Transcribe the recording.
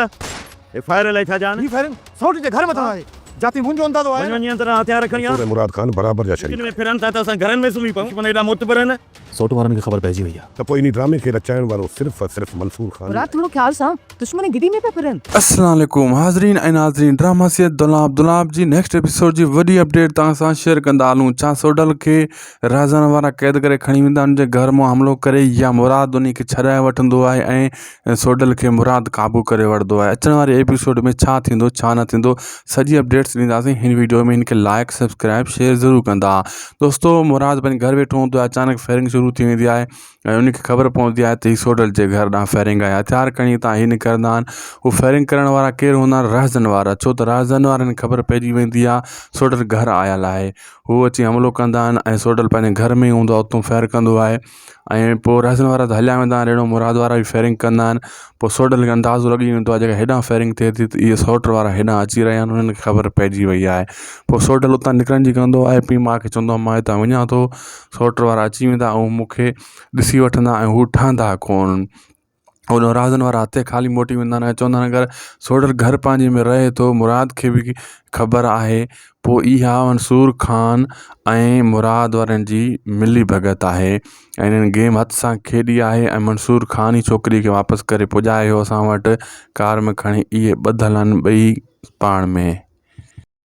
Fire लाइ छा जान फायरिंग सौट जे घर में था जाती मुंजो अंदाजो है वञण तरह हथियार खणी आ मुराद खान बराबर जा शरीक में फिरन था त असां घरनि में सुम्ही पऊं एॾा मोतबर आहिनि सौट वारन खे खबर पइजी वई आहे त पोइ इन ड्रामे खे रचाइण वारो सिर्फ़ और सिर्फ़ मंसूर खान मुराद थोड़ो ख्याल सां दुश्मन गिदी में पे फिरन। अस्सलाम वालेकुम हाज़रीन ऐं नाज़रीन ड्रामा से दुलाब जी नेक्स्ट एपिसोड जी वॾी अपडेट तव्हां सां शेयर कंदा हलूं। छा सोडल खे राज़न वारा क़ैद करे खणी वेंदा उनजे घर मां हमलो करे या मुराद उन खे छॾाए वठंदो आहे ऐं सोडल खे मुराद काबू करे वठंदो आहे। अचण वारे एपिसोड में छा थींदो छा न थींदो सॼी अपडेट्स ॾींदासीं हिन वीडियो में। इनखे लाइक सब्सक्राइब शेयर ज़रूरु कंदा। दोस्तों मुराद पंहिंजे घर वेठो हूंदो आहे, अचानक फायरिंग शुरू थी वेंदी आहे ऐं उनखे ख़बर पवंदी आहे त हीउ सोडल जे घर ॾांहुं फायरिंग आहे। हथियार खणी हितां ही निकिरंदा आहिनि। हू फायरिंग करण वारा केरु हूंदा आहिनि? राज़न वारा। छो त राज़न वारनि खे ख़बर पइजी वेंदी आहे सोडल घर आयल आहे। हू अची हमलो कंदा आहिनि ऐं सोडल पंहिंजे घर में ई हूंदो आहे, उतां फायर कंदो आहे ऐं पोइ राज़न वारा त हलिया वेंदा आहिनि। अहिड़ो मुराद वारा बि फायरिंग कंदा आहिनि। पोइ सोडल खे अंदाज़ो लॻी वेंदो आहे जेका हेॾां फायरिंग थिए थी त इहे सौट वारा हेॾां अची रहिया आहिनि, उन्हनि खे ख़बर पइजी वई आहे। पोइ सोडल उतां निकिरण जी कंदो आहे, पीउ माउ खे चवंदो आहे मां हितां वञा थो। सौट वारा अची वेंदा ऐं मूंखे ॾिसी वठंदा ऐं हू ठहंदा कोन। उन राज़न वारा हथे ख़ाली मोटी वेंदा आहिनि ऐं चवंदा आहिनि अगरि सोडल घर पंहिंजे में रहे थो, मुराद खे बि ख़बर आहे, पोइ इहा मंसूर खान ऐं मुराद वारनि जी मिली भगत आहे ऐं इन्हनि गेम हथ सां खेॾी आहे ऐं मंसूर खान ई छोकिरी खे वापसि करे पुॼायो असां वटि कार में खणी। इहे ॿधल आहिनि ॿई पाण में।